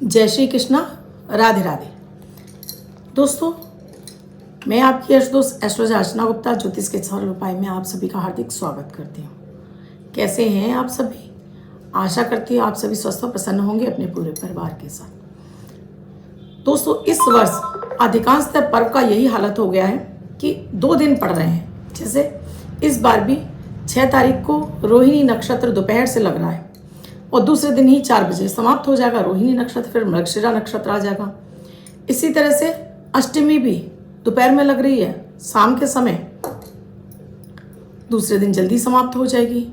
जय श्री कृष्णा। राधे राधे। दोस्तों, मैं आपकी दोस्त एस्ट्रोलॉजर अर्चना गुप्ता ज्योतिष के सरल उपाय में आप सभी का हार्दिक स्वागत करती हूँ। कैसे हैं आप सभी? आशा करती हूँ आप सभी स्वस्थ और प्रसन्न होंगे अपने पूरे परिवार के साथ। दोस्तों, इस वर्ष अधिकांशतः पर्व का यही हालत हो गया है कि 2 दिन पड़ रहे हैं। जैसे इस बार भी 6 तारीख को रोहिणी नक्षत्र दोपहर से लग रहा है और दूसरे दिन ही 4 बजे समाप्त हो जाएगा रोहिणी नक्षत्र, फिर मृगशिरा नक्षत्र आ जाएगा। इसी तरह से अष्टमी भी दोपहर में लग रही है, शाम के समय, दूसरे दिन जल्दी समाप्त हो जाएगी।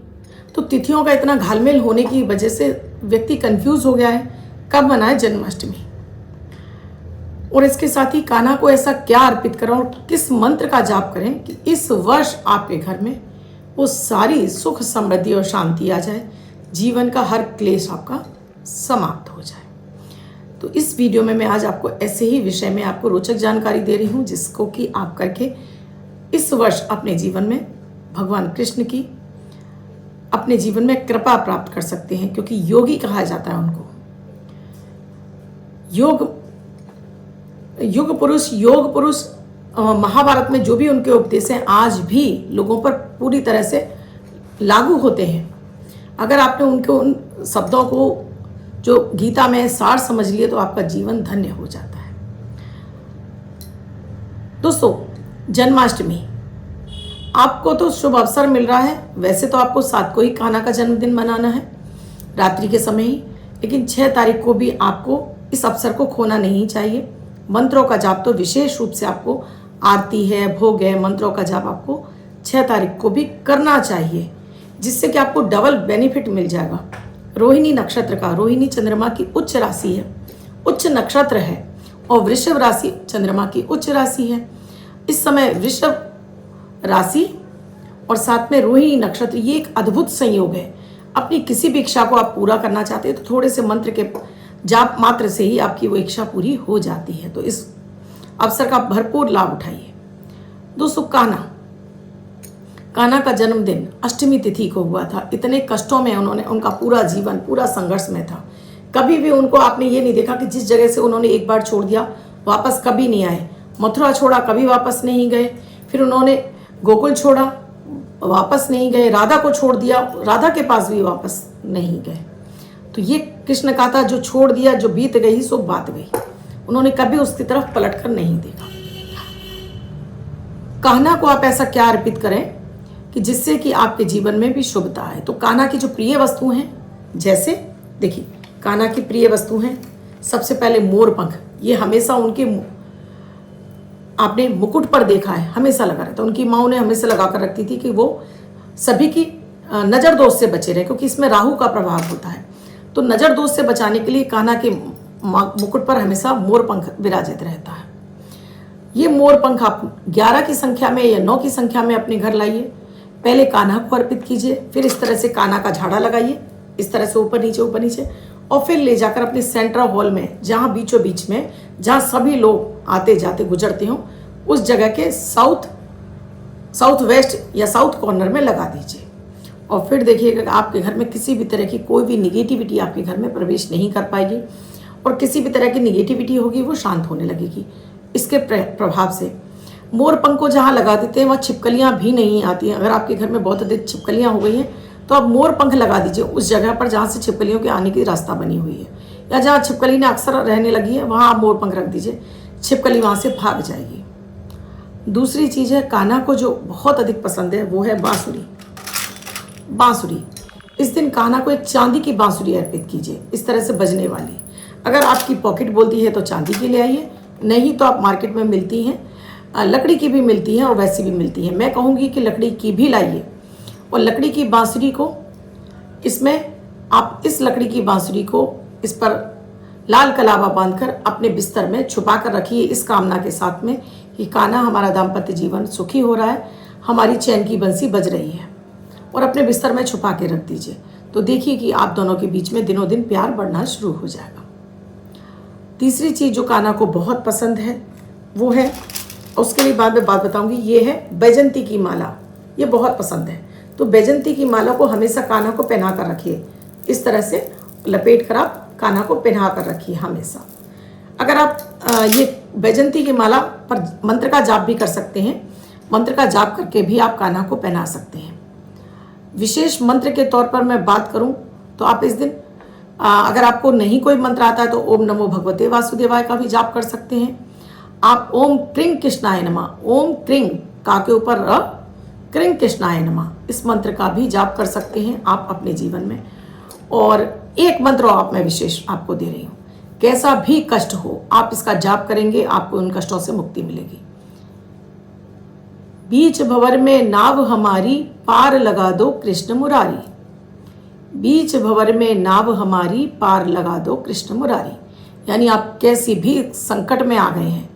तो तिथियों का इतना घालमेल होने की वजह से व्यक्ति कंफ्यूज हो गया है कब मनाए जन्माष्टमी। और इसके साथ ही कान्हा को ऐसा क्या अर्पित करें और किस मंत्र का जाप करें कि इस वर्ष आपके घर में वो सारी सुख समृद्धि और शांति आ जाए, जीवन का हर क्लेश आपका समाप्त हो जाए। तो इस वीडियो में मैं आज आपको ऐसे ही विषय में आपको रोचक जानकारी दे रही हूँ जिसको कि आप करके इस वर्ष अपने जीवन में भगवान कृष्ण की अपने जीवन में कृपा प्राप्त कर सकते हैं, क्योंकि योगी कहा जाता है उनको। योग पुरुष महाभारत में जो भी उनके उपदेश हैं आज भी लोगों पर पूरी तरह से लागू होते हैं। अगर आपने उनके उन शब्दों को जो गीता में सार समझ लिए तो आपका जीवन धन्य हो जाता है। दोस्तों, जन्माष्टमी आपको तो शुभ अवसर मिल रहा है। वैसे तो आपको 7 को ही कान्हा का जन्मदिन मनाना है रात्रि के समय ही, लेकिन 6 तारीख को भी आपको इस अवसर को खोना नहीं चाहिए। मंत्रों का जाप तो विशेष रूप से आपको, आरती है, भोग है, मंत्रों का जाप आपको 6 तारीख को भी करना चाहिए, जिससे कि आपको डबल बेनिफिट मिल जाएगा। रोहिणी नक्षत्र का, रोहिणी चंद्रमा की उच्च राशि है, उच्च नक्षत्र है, और वृषभ राशि चंद्रमा की उच्च राशि है। इस समय वृषभ राशि और साथ में रोहिणी नक्षत्र, ये एक अद्भुत संयोग है। अपनी किसी भी इच्छा को आप पूरा करना चाहते हैं तो थोड़े से मंत्र के जाप मात्र से ही आपकी वो इच्छा पूरी हो जाती है। तो इस अवसर का भरपूर लाभ उठाइए। दोस्तों, कान्हा का जन्मदिन अष्टमी तिथि को हुआ था। इतने कष्टों में उनका पूरा जीवन पूरा संघर्ष में था। कभी भी उनको आपने ये नहीं देखा कि जिस जगह से उन्होंने एक बार छोड़ दिया वापस कभी नहीं आए। मथुरा छोड़ा, कभी वापस नहीं गए। फिर उन्होंने गोकुल छोड़ा, वापस नहीं गए। राधा को छोड़ दिया, राधा के पास भी वापस नहीं गए। तो ये कृष्ण का था, जो छोड़ दिया, जो बीत गई सो बात गई। उन्होंने कभी उसकी तरफ पलट कर नहीं देखा। कान्हा को आप ऐसा क्या अर्पित करें कि जिससे कि आपके जीवन में भी शुभता है। तो कान्हा की जो प्रिय वस्तु हैं, जैसे देखिए कान्हा की प्रिय वस्तु हैं, सबसे पहले मोर पंख। ये हमेशा उनके आपने मुकुट पर देखा है, हमेशा लगा रहता। उनकी माँ ने हमेशा लगा कर रखती थी कि वो सभी की नज़र दोष से बचे रहे, क्योंकि इसमें राहु का प्रभाव होता है। तो नज़र दोष से बचाने के लिए कान्हा के मुकुट पर हमेशा मोर पंख विराजित रहता है। ये मोर पंख आप 11 की संख्या में या 9 की संख्या में अपने घर लाइए। पहले कान्हा को अर्पित कीजिए, फिर इस तरह से कान्हा का झाड़ा लगाइए, इस तरह से ऊपर नीचे, और फिर ले जाकर अपने सेंट्रल हॉल में, जहाँ बीचों बीच में, जहाँ सभी लोग आते जाते गुजरते हों, उस जगह के साउथ वेस्ट या साउथ कॉर्नर में लगा दीजिए। और फिर देखिएगा आपके घर में किसी भी तरह की कोई भी निगेटिविटी आपके घर में प्रवेश नहीं कर पाएगी, और किसी भी तरह की निगेटिविटी होगी वो शांत होने लगेगी। इसके प्रभाव से मोर पंख को जहाँ लगा देते हैं वहाँ छिपकलियाँ भी नहीं आती हैं। अगर आपके घर में बहुत अधिक छिपकलियाँ हो गई हैं तो आप मोर पंख लगा दीजिए उस जगह पर जहाँ से छिपकलियों के आने की रास्ता बनी हुई है, या जहाँ छिपकली ने अक्सर रहने लगी है वहाँ आप मोर पंख रख दीजिए, छिपकली वहाँ से भाग जाएगी। दूसरी चीज़ है, कान्हा को जो बहुत अधिक पसंद है वो है बांसुरी। इस दिन कान्हा को एक चांदी की बांसुरी अर्पित कीजिए, इस तरह से बजने वाली। अगर आपकी पॉकेट बोलती है तो चांदी की ले आइए, नहीं तो आप मार्केट में मिलती हैं, लकड़ी की भी मिलती हैं और वैसी भी मिलती हैं। मैं कहूँगी कि लकड़ी की भी लाइए, और लकड़ी की बांसुरी को इसमें आप इस लकड़ी की बांसुरी को इस पर लाल कलावा बांधकर अपने बिस्तर में छुपा कर रखिए, इस कामना के साथ में कि कान्हा हमारा दाम्पत्य जीवन सुखी हो रहा है, हमारी चैन की बंसी बज रही है, और अपने बिस्तर में छुपा के रख दीजिए। तो देखिए कि आप दोनों के बीच में दिनों दिन प्यार बढ़ना शुरू हो जाएगा। तीसरी चीज़ जो कान्हा को बहुत पसंद है वो है, उसके लिए बाद में बात बताऊंगी, ये है बैजंती की माला। ये बहुत पसंद है, तो बैजंती की माला को हमेशा कान्हा को पहना कर रखिए, इस तरह से लपेट कर आप कान्हा को पहना कर रखिए हमेशा। अगर आप ये वैजंती की माला पर मंत्र का जाप भी कर सकते हैं, मंत्र का जाप करके भी आप कान्हा को पहना सकते हैं। विशेष मंत्र के तौर पर मैं बात करूं तो आप इस दिन अगर आपको नहीं कोई मंत्र आता है तो ओम नमो भगवते वासुदेवाय का भी जाप कर सकते हैं। आप ओम क्रिंग कृष्णाय नमः, ओम क्रिंग का के ऊपर र, क्रिंग कृष्णाय नमः, इस मंत्र का भी जाप कर सकते हैं आप अपने जीवन में। और एक मंत्र आप मैं विशेष आपको दे रही हूँ, कैसा भी कष्ट हो आप इसका जाप करेंगे, आपको उन कष्टों से मुक्ति मिलेगी। बीच भंवर में नाव हमारी, पार लगा दो कृष्ण मुरारी। बीच भंवर में नाव हमारी, पार लगा दो कृष्ण मुरारी। यानी आप कैसी भी संकट में आ गए हैं,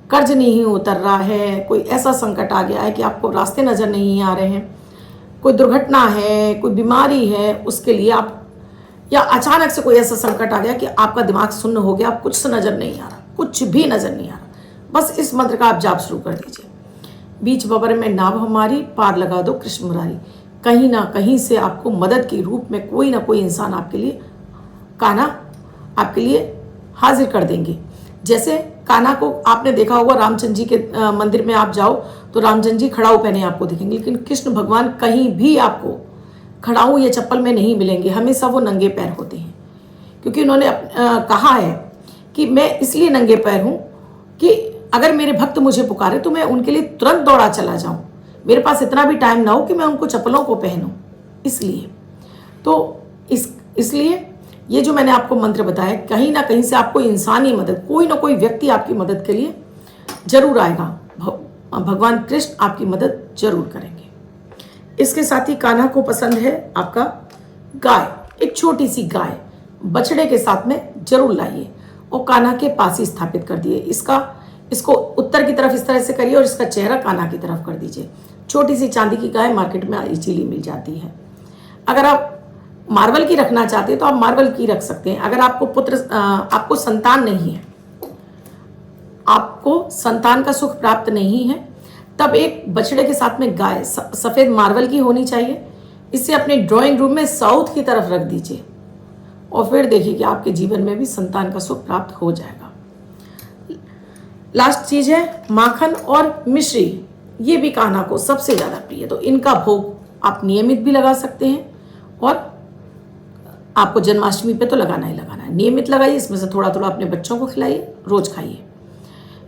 कर्ज नहीं उतर रहा है, कोई ऐसा संकट आ गया है कि आपको रास्ते नज़र नहीं आ रहे हैं, कोई दुर्घटना है, कोई बीमारी है, उसके लिए आप, या अचानक से कोई ऐसा संकट आ गया कि आपका दिमाग सुन्न हो गया, आप कुछ नज़र नहीं आ रहा, कुछ भी नज़र नहीं आ रहा, बस इस मंत्र का आप जाप शुरू कर दीजिए। बीच भंवर में नाव हमारी, पार लगा दो कृष्ण मुरारी। कहीं ना कहीं से आपको मदद के रूप में कोई ना कोई इंसान आपके लिए, कान्हा आपके लिए हाजिर कर देंगे। जैसे कान्हा को आपने देखा होगा रामचंद्र जी के मंदिर में आप जाओ तो रामचंद्र जी खड़ाऊ पहने आपको दिखेंगे, लेकिन कृष्ण भगवान कहीं भी आपको खड़ाऊ या चप्पल में नहीं मिलेंगे, हमेशा वो नंगे पैर होते हैं। क्योंकि उन्होंने कहा है कि मैं इसलिए नंगे पैर हूँ कि अगर मेरे भक्त मुझे पुकारे तो मैं उनके लिए तुरंत दौड़ा चला जाऊँ, मेरे पास इतना भी टाइम ना हो कि मैं उनको चप्पलों को पहनूं। इसलिए तो इसलिए ये जो मैंने आपको मंत्र बताया, कहीं ना कहीं से आपको इंसानी मदद, कोई ना कोई व्यक्ति आपकी मदद के लिए जरूर आएगा, भगवान कृष्ण आपकी मदद जरूर करेंगे। इसके साथ ही कान्हा को पसंद है आपका गाय, एक छोटी सी गाय बछड़े के साथ में जरूर लाइए और कान्हा के पास ही स्थापित कर दिए। इसको उत्तर की तरफ इस तरह से करिए और इसका चेहरा कान्हा की तरफ कर दीजिए। छोटी सी चांदी की गाय मार्केट में इजीली मिल जाती है। अगर आप मार्बल की रखना चाहते हैं तो आप मार्बल की रख सकते हैं। अगर आपको संतान नहीं है, आपको संतान का सुख प्राप्त नहीं है, तब एक बछड़े के साथ में गाय सफ़ेद मार्बल की होनी चाहिए। इसे अपने ड्राइंग रूम में साउथ की तरफ रख दीजिए और फिर देखिए कि आपके जीवन में भी संतान का सुख प्राप्त हो जाएगा। लास्ट चीज है माखन और मिश्री, ये भी कान्हा को सबसे ज़्यादा प्रिय, तो इनका भोग आप नियमित भी लगा सकते हैं और आपको जन्माष्टमी पे तो लगाना ही लगाना है। नियमित लगाइए, इसमें से थोड़ा थोड़ा अपने बच्चों को खिलाइए, रोज खाइए।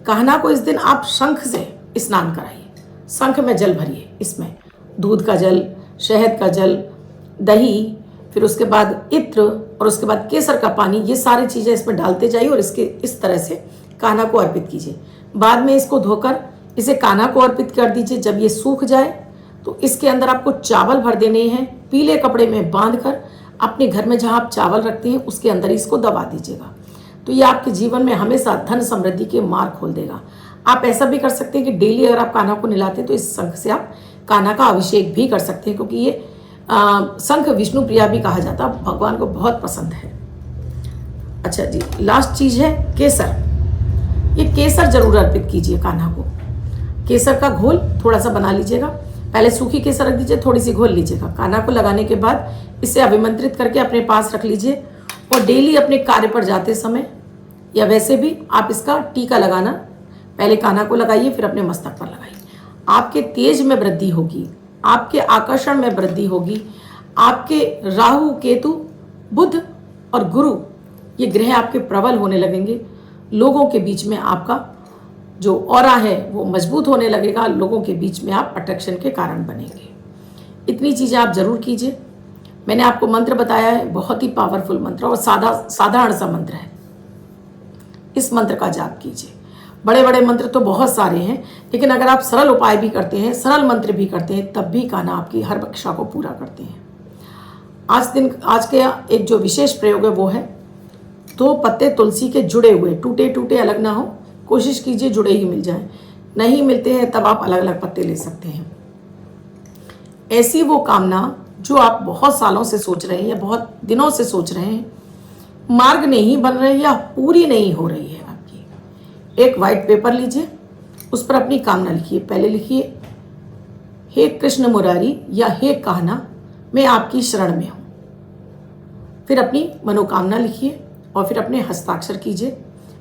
कान्हा को इस दिन आप शंख से स्नान कराइए, शंख में जल भरिए, इसमें दूध का जल, शहद का जल, दही, फिर उसके बाद इत्र और उसके बाद केसर का पानी, ये सारी चीज़ें इसमें डालते जाइए और इसके इस तरह से कान्हा को अर्पित कीजिए। बाद में इसको धोकर इसे कान्हा को अर्पित कर दीजिए। जब ये सूख जाए तो इसके अंदर आपको चावल भर देने हैं, पीले कपड़े में बांधकर अपने घर में जहाँ आप चावल रखते हैं उसके अंदर इसको दबा दीजिएगा। तो ये आपके जीवन में हमेशा धन समृद्धि के मार्ग खोल देगा। आप ऐसा भी कर सकते हैं कि डेली अगर आप कान्हा को नहलाते हैं तो इस शंख से आप कान्हा का अभिषेक भी कर सकते हैं, क्योंकि ये शंख विष्णु प्रिया भी कहा जाता है, भगवान को बहुत पसंद है। अच्छा जी, लास्ट चीज़ है केसर। ये केसर जरूर अर्पित कीजिए कान्हा को। केसर का घोल थोड़ा सा बना लीजिएगा, पहले सूखी केसर रख दीजिए, थोड़ी सी घोल लीजिएगा। कान्हा को लगाने के बाद इसे अभिमंत्रित करके अपने पास रख लीजिए और डेली अपने कार्य पर जाते समय या वैसे भी आप इसका टीका लगाना, पहले कान्हा को लगाइए फिर अपने मस्तक पर लगाइए। आपके तेज में वृद्धि होगी, आपके आकर्षण में वृद्धि होगी, आपके राहु, केतु, बुध और गुरु ये ग्रह आपके प्रबल होने लगेंगे। लोगों के बीच में आपका जो ऑरा है वो मजबूत होने लगेगा, लोगों के बीच में आप अट्रैक्शन के कारण बनेंगे। इतनी चीज़ें आप जरूर कीजिए। मैंने आपको मंत्र बताया है, बहुत ही पावरफुल मंत्र और साधारण सा मंत्र है। इस मंत्र का जाप कीजिए। बड़े बड़े मंत्र तो बहुत सारे हैं, लेकिन अगर आप सरल उपाय भी करते हैं, सरल मंत्र भी करते हैं, तब भी कान्हा आपकी हर इच्छा को पूरा करते हैं। आज के एक जो विशेष प्रयोग है वो है 2 पत्ते तुलसी के जुड़े हुए, टूटे टूटे अलग ना हो, कोशिश कीजिए जुड़े ही मिल जाए। नहीं मिलते हैं तब आप अलग अलग पत्ते ले सकते हैं। ऐसी वो कामना जो आप बहुत सालों से सोच रहे हैं या बहुत दिनों से सोच रहे हैं, मार्ग नहीं बन रही या पूरी नहीं हो रही है आपकी, एक वाइट पेपर लीजिए, उस पर अपनी कामना लिखिए। पहले लिखिए हे कृष्ण मुरारी या हे कान्हा, मैं आपकी शरण में हूँ। फिर अपनी मनोकामना लिखिए और फिर अपने हस्ताक्षर कीजिए,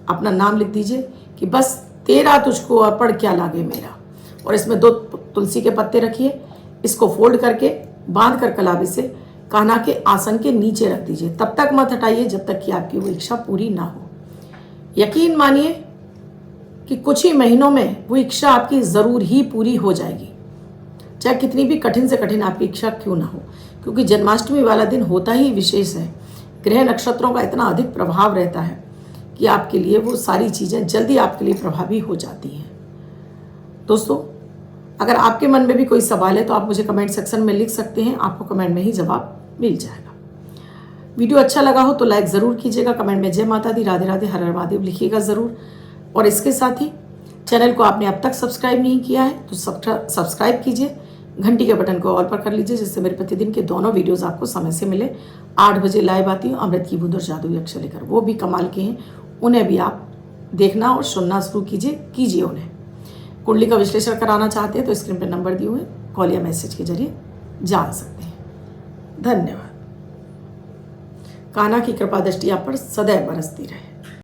अपना नाम लिख दीजिए कि बस तेरा तुझको अर्पण क्या लागे मेरा। और इसमें 2 तुलसी के पत्ते रखिए, इसको फोल्ड करके बांध कर कलावी से कान्हा के आसन के नीचे रख दीजिए। तब तक मत हटाइए जब तक कि आपकी वो इच्छा पूरी ना हो। यकीन मानिए कि कुछ ही महीनों में वो इच्छा आपकी ज़रूर ही पूरी हो जाएगी, चाहे कितनी भी कठिन से कठिन आपकी इच्छा क्यों ना हो, क्योंकि जन्माष्टमी वाला दिन होता ही विशेष है। ग्रह नक्षत्रों का इतना अधिक प्रभाव रहता है कि आपके लिए वो सारी चीज़ें जल्दी आपके लिए प्रभावी हो जाती हैं। दोस्तों, अगर आपके मन में भी कोई सवाल है तो आप मुझे कमेंट सेक्शन में लिख सकते हैं, आपको कमेंट में ही जवाब मिल जाएगा। वीडियो अच्छा लगा हो तो लाइक ज़रूर कीजिएगा, कमेंट में जय माता दी, राधे राधे, हर हर महादेव लिखिएगा ज़रूर। और इसके साथ ही चैनल को आपने अब तक सब्सक्राइब नहीं किया है तो सब्सक्राइब कीजिए, घंटी के बटन को ऑल पर कर लीजिए, जिससे मेरे प्रतिदिन के दोनों वीडियोज़ आपको समय से मिले। 8 बजे लाइव आती हूँ अमृत की बूंद और जादुई अक्षर लेकर, वो भी कमाल के हैं, उन्हें भी आप देखना और सुनना शुरू कीजिए उन्हें। कुंडली का विश्लेषण कराना चाहते हैं तो स्क्रीन पर नंबर दिए हुए कॉल या मैसेज के जरिए जान सकते हैं। धन्यवाद। कान्हा की कृपा दृष्टि आप पर सदैव बरसती रहे।